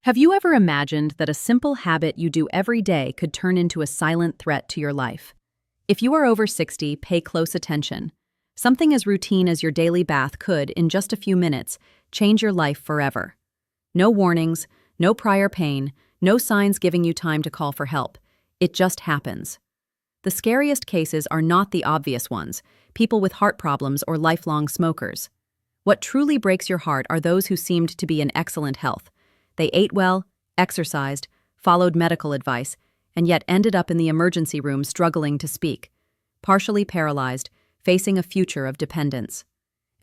Have you ever imagined that a simple habit you do every day could turn into a silent threat to your life? If you are over 60, pay close attention. Something as routine as your daily bath could, in just a few minutes, change your life forever. No warnings, no prior pain, no signs giving you time to call for help. It just happens. The scariest cases are not the obvious ones, people with heart problems or lifelong smokers. What truly breaks your heart are those who seemed to be in excellent health. They ate well, exercised, followed medical advice, and yet ended up in the emergency room struggling to speak, partially paralyzed, facing a future of dependence.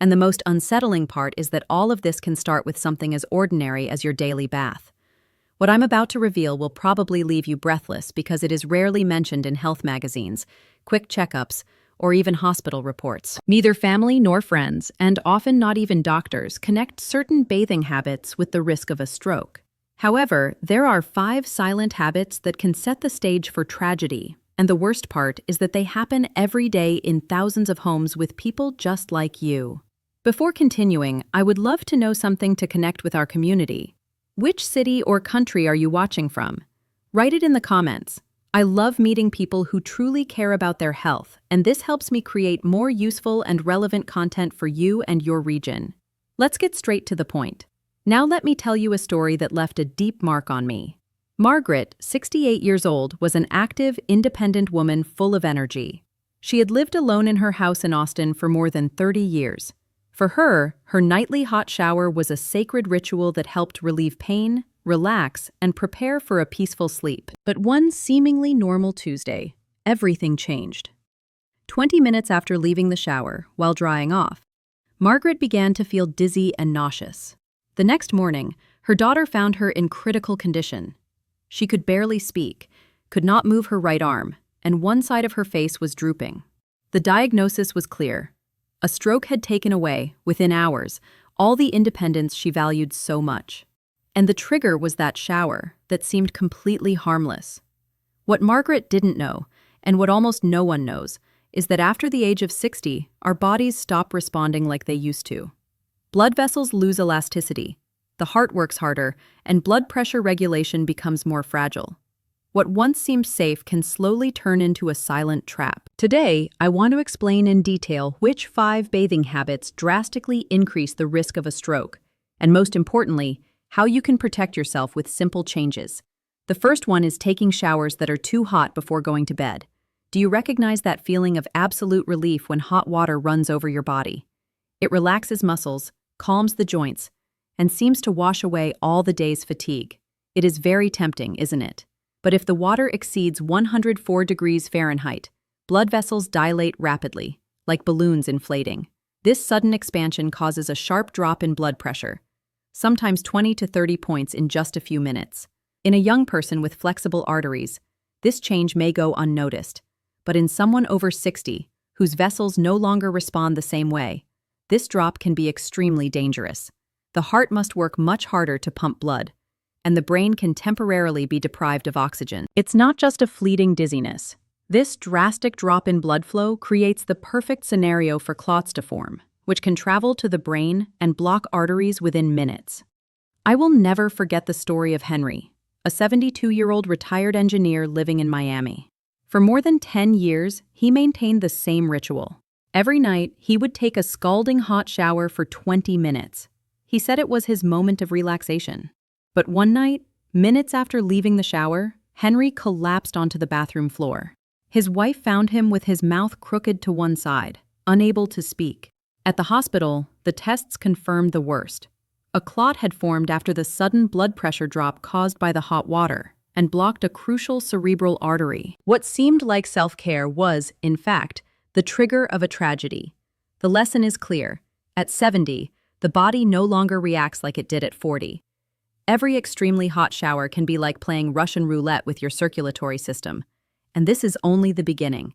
And the most unsettling part is that all of this can start with something as ordinary as your daily bath. What I'm about to reveal will probably leave you breathless because it is rarely mentioned in health magazines, quick checkups, or even hospital reports. Neither family nor friends, and often not even doctors, connect certain bathing habits with the risk of a stroke. However, there are 5 silent habits that can set the stage for tragedy, and the worst part is that they happen every day in thousands of homes with people just like you. Before continuing, I would love to know something to connect with our community. Which city or country are you watching from? Write it in the comments. I love meeting people who truly care about their health, and this helps me create more useful and relevant content for you and your region. Let's get straight to the point. Now let me tell you a story that left a deep mark on me. Margaret, 68 years old, was an active, independent woman full of energy. She had lived alone in her house in Austin for more than 30 years. For her, her nightly hot shower was a sacred ritual that helped relieve pain, relax, and prepare for a peaceful sleep. But one seemingly normal Tuesday, everything changed. 20 minutes after leaving the shower, while drying off, Margaret began to feel dizzy and nauseous. The next morning, her daughter found her in critical condition. She could barely speak, could not move her right arm, and one side of her face was drooping. The diagnosis was clear. A stroke had taken away, within hours, all the independence she valued so much. And the trigger was that shower that seemed completely harmless. What Margaret didn't know, and what almost no one knows, is that after the age of 60, our bodies stop responding like they used to. Blood vessels lose elasticity, the heart works harder, and blood pressure regulation becomes more fragile. What once seemed safe can slowly turn into a silent trap. Today, I want to explain in detail which 5 bathing habits drastically increase the risk of a stroke, and most importantly, how you can protect yourself with simple changes. The first one is taking showers that are too hot before going to bed. Do you recognize that feeling of absolute relief when hot water runs over your body? It relaxes muscles, calms the joints, and seems to wash away all the day's fatigue. It is very tempting, isn't it? But if the water exceeds 104 degrees Fahrenheit, blood vessels dilate rapidly, like balloons inflating. This sudden expansion causes a sharp drop in blood pressure, sometimes 20 to 30 points in just a few minutes. In a young person with flexible arteries, this change may go unnoticed, but in someone over 60, whose vessels no longer respond the same way, this drop can be extremely dangerous. The heart must work much harder to pump blood, and the brain can temporarily be deprived of oxygen. It's not just a fleeting dizziness. This drastic drop in blood flow creates the perfect scenario for clots to form, which can travel to the brain and block arteries within minutes. I will never forget the story of Henry, a 72-year-old retired engineer living in Miami. For more than 10 years, he maintained the same ritual. Every night, he would take a scalding hot shower for 20 minutes. He said it was his moment of relaxation. But one night, minutes after leaving the shower, Henry collapsed onto the bathroom floor. His wife found him with his mouth crooked to one side, unable to speak. At the hospital, the tests confirmed the worst. A clot had formed after the sudden blood pressure drop caused by the hot water and blocked a crucial cerebral artery. What seemed like self-care was, in fact, the trigger of a tragedy. The lesson is clear. At 70, the body no longer reacts like it did at 40. Every extremely hot shower can be like playing Russian roulette with your circulatory system. And this is only the beginning.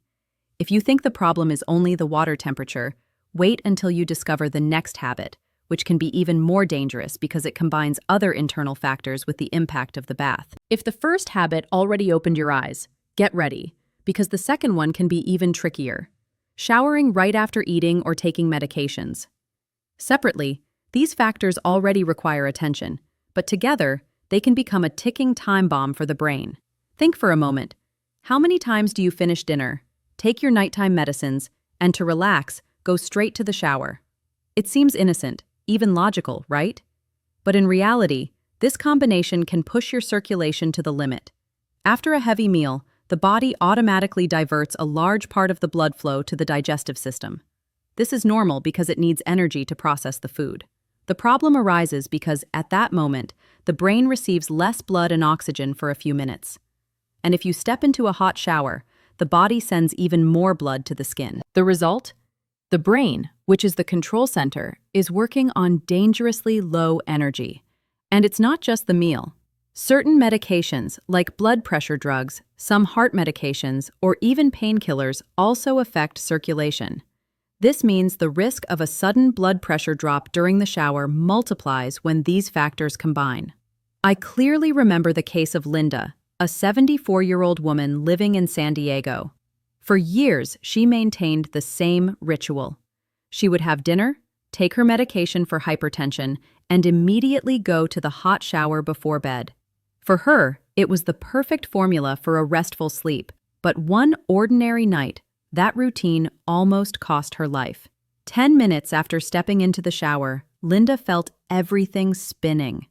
If you think the problem is only the water temperature, wait until you discover the next habit, which can be even more dangerous because it combines other internal factors with the impact of the bath. If the first habit already opened your eyes, get ready, because the second one can be even trickier. Showering right after eating or taking medications. Separately, these factors already require attention, but together, they can become a ticking time bomb for the brain. Think for a moment. How many times do you finish dinner, take your nighttime medicines, and to relax, go straight to the shower? It seems innocent, even logical, right? But in reality, this combination can push your circulation to the limit. After a heavy meal, the body automatically diverts a large part of the blood flow to the digestive system. This is normal because it needs energy to process the food. The problem arises because, at that moment, the brain receives less blood and oxygen for a few minutes. And if you step into a hot shower, the body sends even more blood to the skin. The result? The brain, which is the control center, is working on dangerously low energy. And it's not just the meal. Certain medications, like blood pressure drugs, some heart medications, or even painkillers, also affect circulation. This means the risk of a sudden blood pressure drop during the shower multiplies when these factors combine. I clearly remember the case of Linda, a 74-year-old woman living in San Diego. For years, she maintained the same ritual. She would have dinner, take her medication for hypertension, and immediately go to the hot shower before bed. For her, it was the perfect formula for a restful sleep. But one ordinary night, that routine almost cost her life. 10 minutes after stepping into the shower, Linda felt everything spinning.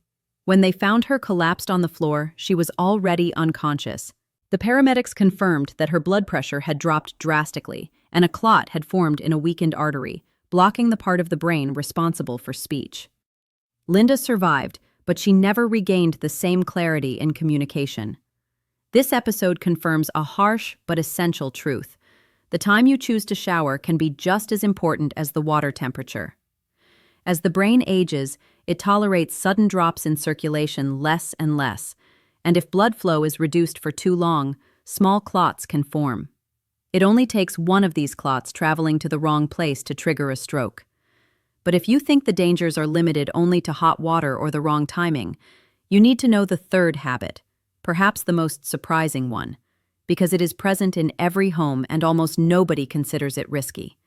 When they found her collapsed on the floor, she was already unconscious. The paramedics confirmed that her blood pressure had dropped drastically, and a clot had formed in a weakened artery, blocking the part of the brain responsible for speech. Linda survived, but she never regained the same clarity in communication. This episode confirms a harsh but essential truth. The time you choose to shower can be just as important as the water temperature. As the brain ages, it tolerates sudden drops in circulation less and less, and if blood flow is reduced for too long, small clots can form. It only takes one of these clots traveling to the wrong place to trigger a stroke. But if you think the dangers are limited only to hot water or the wrong timing, you need to know the third habit, perhaps the most surprising one, because it is present in every home and almost nobody considers it risky.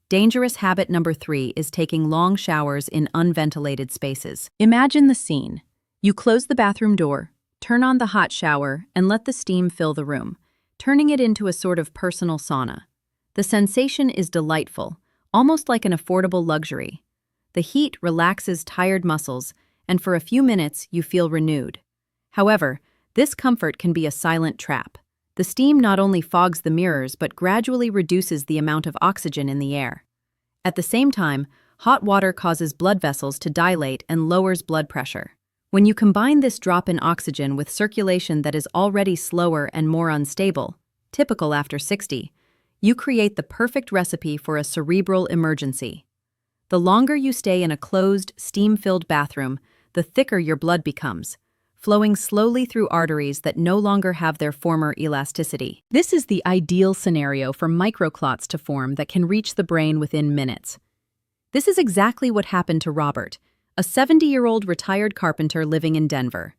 Dangerous habit number 3 is taking long showers in unventilated spaces. Imagine the scene. You close the bathroom door, turn on the hot shower, and let the steam fill the room, turning it into a sort of personal sauna. The sensation is delightful, almost like an affordable luxury. The heat relaxes tired muscles, and for a few minutes you feel renewed. However, this comfort can be a silent trap. The steam not only fogs the mirrors but gradually reduces the amount of oxygen in the air. At the same time, hot water causes blood vessels to dilate and lowers blood pressure. When you combine this drop in oxygen with circulation that is already slower and more unstable, typical after 60, you create the perfect recipe for a cerebral emergency. The longer you stay in a closed, steam-filled bathroom, the thicker your blood becomes, flowing slowly through arteries that no longer have their former elasticity. This is the ideal scenario for microclots to form that can reach the brain within minutes. This is exactly what happened to Robert, a 70-year-old retired carpenter living in Denver.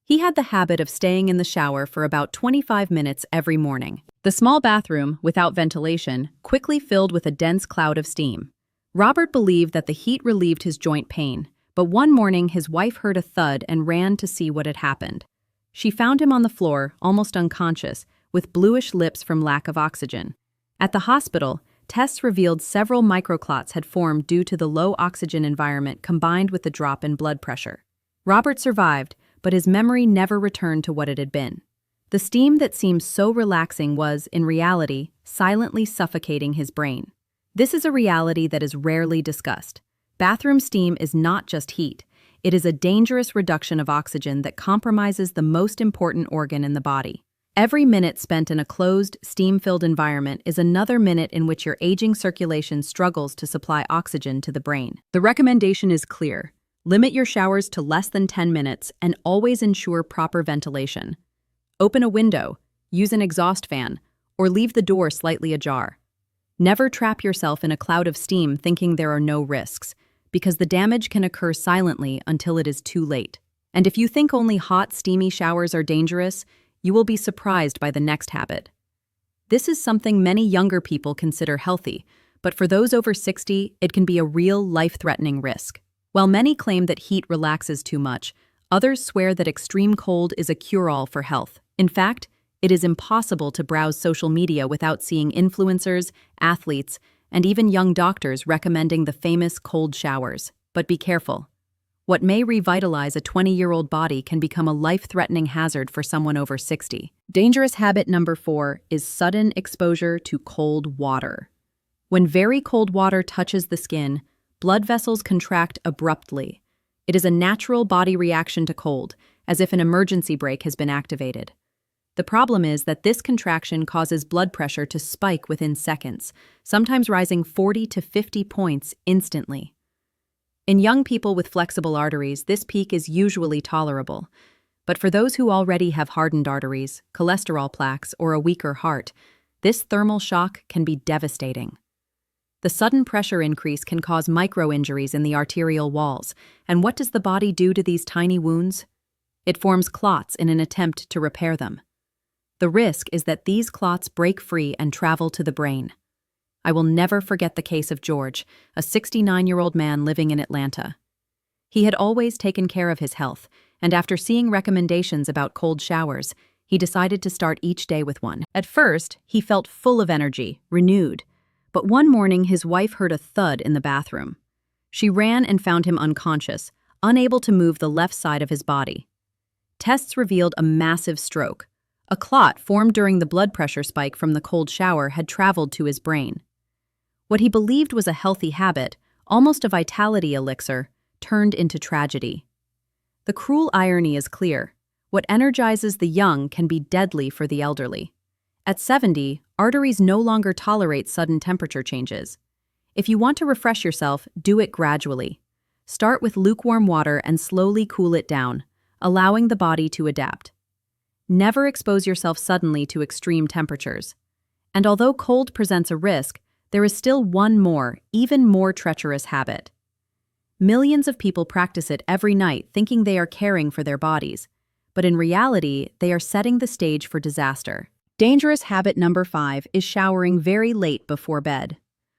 He had the habit of staying in the shower for about 25 minutes every morning. The small bathroom, without ventilation, quickly filled with a dense cloud of steam. Robert believed that the heat relieved his joint pain, but one morning his wife heard a thud and ran to see what had happened. She found him on the floor, almost unconscious, with bluish lips from lack of oxygen. At the hospital, tests revealed several microclots had formed due to the low oxygen environment combined with the drop in blood pressure. Robert survived, but his memory never returned to what it had been. The steam that seemed so relaxing was, in reality, silently suffocating his brain. This is a reality that is rarely discussed. Bathroom steam is not just heat. It is a dangerous reduction of oxygen that compromises the most important organ in the body. Every minute spent in a closed, steam-filled environment is another minute in which your aging circulation struggles to supply oxygen to the brain. The recommendation is clear. Limit your showers to less than 10 minutes and always ensure proper ventilation. Open a window, use an exhaust fan, or leave the door slightly ajar. Never trap yourself in a cloud of steam thinking there are no risks, because the damage can occur silently until it is too late. And if you think only hot, steamy showers are dangerous, you will be surprised by the next habit. This is something many younger people consider healthy, but for those over 60, it can be a real life-threatening risk. While many claim that heat relaxes too much, Others swear that extreme cold is a cure-all for health. In fact, it is impossible to browse social media without seeing influencers, athletes, and even young doctors recommending the famous cold showers. But be careful. What may revitalize a 20-year-old body can become a life-threatening hazard for someone over 60. Dangerous habit number 4 is sudden exposure to cold water. When very cold water touches the skin, blood vessels contract abruptly. It is a natural body reaction to cold, as if an emergency brake has been activated. The problem is that this contraction causes blood pressure to spike within seconds, sometimes rising 40 to 50 points instantly. In young people with flexible arteries, this peak is usually tolerable. But for those who already have hardened arteries, cholesterol plaques, or a weaker heart, this thermal shock can be devastating. The sudden pressure increase can cause micro-injuries in the arterial walls. And what does the body do to these tiny wounds? It forms clots in an attempt to repair them. The risk is that these clots break free and travel to the brain. I will never forget the case of George, a 69-year-old man living in Atlanta. He had always taken care of his health, and after seeing recommendations about cold showers, he decided to start each day with one. At first, he felt full of energy, renewed. But one morning, his wife heard a thud in the bathroom. She ran and found him unconscious, unable to move the left side of his body. Tests revealed a massive stroke. A clot formed during the blood pressure spike from the cold shower had traveled to his brain. What he believed was a healthy habit, almost a vitality elixir, turned into tragedy. The cruel irony is clear. What energizes the young can be deadly for the elderly. At 70, arteries no longer tolerate sudden temperature changes. If you want to refresh yourself, do it gradually. Start with lukewarm water and slowly cool it down, allowing the body to adapt. Never expose yourself suddenly to extreme temperatures. And although cold presents a risk, there is still one more, even more treacherous habit. Millions of people practice it every night thinking they are caring for their bodies, but in reality, they are setting the stage for disaster. Dangerous habit number 5 is showering very late before bed.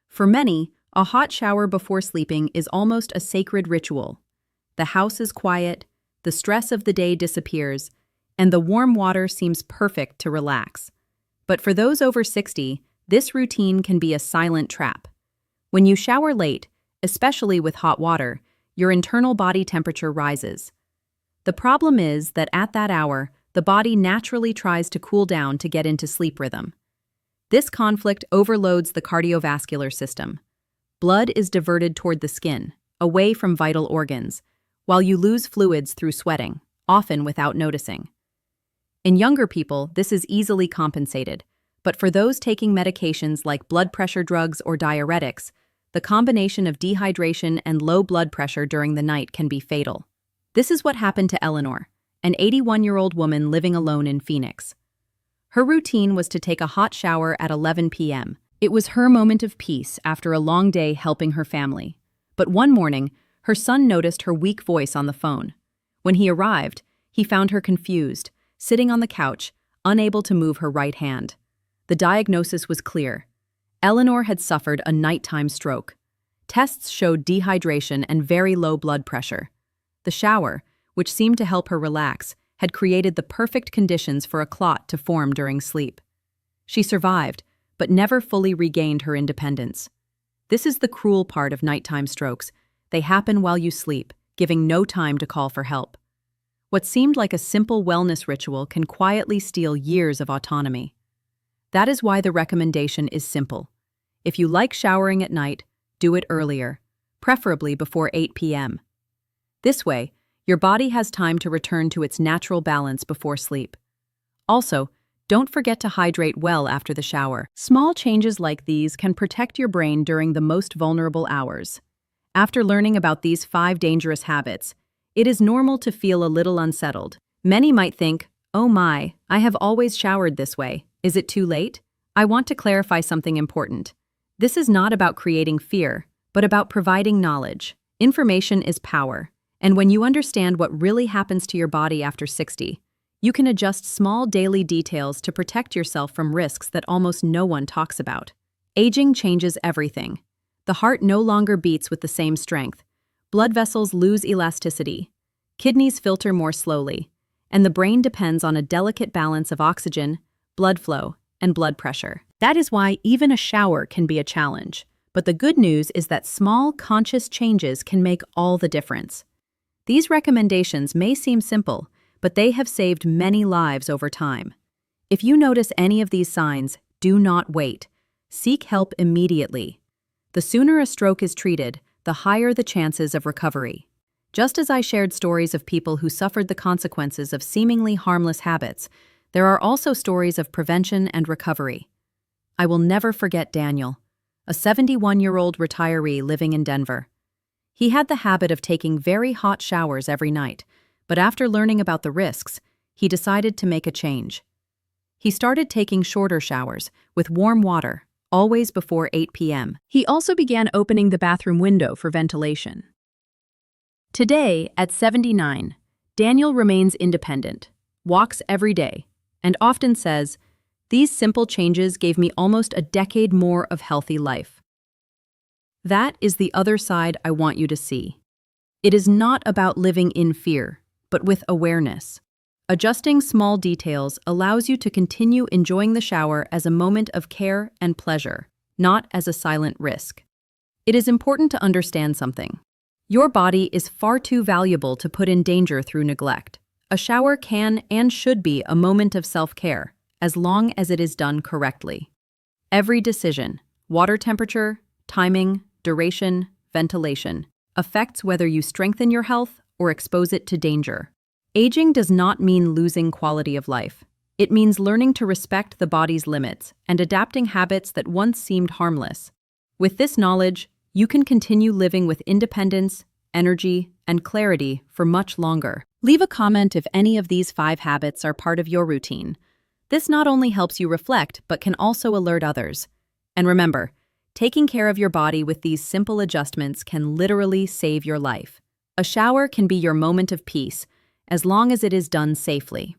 For many, a hot shower before sleeping is almost a sacred ritual. The house is quiet, the stress of the day disappears, and the warm water seems perfect to relax. But for those over 60, this routine can be a silent trap. When you shower late, especially with hot water, your internal body temperature rises. The problem is that at that hour, the body naturally tries to cool down to get into sleep rhythm. This conflict overloads the cardiovascular system. Blood is diverted toward the skin, away from vital organs, while you lose fluids through sweating, often without noticing. In younger people, this is easily compensated, but for those taking medications like blood pressure drugs or diuretics, the combination of dehydration and low blood pressure during the night can be fatal. This is what happened to Eleanor, an 81-year-old woman living alone in Phoenix. Her routine was to take a hot shower at 11 p.m. It was her moment of peace after a long day helping her family. But one morning, her son noticed her weak voice on the phone. When he arrived, he found her confused, sitting on the couch, unable to move her right hand. The diagnosis was clear. Eleanor had suffered a nighttime stroke. Tests showed dehydration and very low blood pressure. The shower, which seemed to help her relax, had created the perfect conditions for a clot to form during sleep. She survived, but never fully regained her independence. This is the cruel part of nighttime strokes. They happen while you sleep, giving no time to call for help. What seemed like a simple wellness ritual can quietly steal years of autonomy. That is why the recommendation is simple. If you like showering at night, do it earlier, preferably before 8 p.m. This way, your body has time to return to its natural balance before sleep. Also, don't forget to hydrate well after the shower. Small changes like these can protect your brain during the most vulnerable hours. After learning about these 5 dangerous habits, it is normal to feel a little unsettled. Many might think, "Oh my, I have always showered this way. Is it too late?" I want to clarify something important. This is not about creating fear, but about providing knowledge. Information is power, and when you understand what really happens to your body after 60, you can adjust small daily details to protect yourself from risks that almost no one talks about. Aging changes everything. The heart no longer beats with the same strength. Blood vessels lose elasticity. Kidneys filter more slowly, and the brain depends on a delicate balance of oxygen, blood flow, and blood pressure. That is why even a shower can be a challenge. But the good news is that small, conscious changes can make all the difference. These recommendations may seem simple, but they have saved many lives over time. If you notice any of these signs, do not wait. Seek help immediately. The sooner a stroke is treated, the higher the chances of recovery. Just as I shared stories of people who suffered the consequences of seemingly harmless habits, there are also stories of prevention and recovery. I will never forget Daniel, a 71-year-old retiree living in Denver. He had the habit of taking very hot showers every night, but after learning about the risks, he decided to make a change. He started taking shorter showers, with warm water, always before 8 p.m. He also began opening the bathroom window for ventilation. Today, at 79, Daniel remains independent, walks every day, and often says, "These simple changes gave me almost a decade more of healthy life." That is the other side I want you to see. It is not about living in fear, but with awareness. Adjusting small details allows you to continue enjoying the shower as a moment of care and pleasure, not as a silent risk. It is important to understand something. Your body is far too valuable to put in danger through neglect. A shower can and should be a moment of self-care, as long as it is done correctly. Every decision, water temperature, timing, duration, ventilation, affects whether you strengthen your health or expose it to danger. Aging does not mean losing quality of life. It means learning to respect the body's limits and adapting habits that once seemed harmless. With this knowledge, you can continue living with independence, energy, and clarity for much longer. Leave a comment if any of these 5 habits are part of your routine. This not only helps you reflect, but can also alert others. And remember, taking care of your body with these simple adjustments can literally save your life. A shower can be your moment of peace, as long as it is done safely.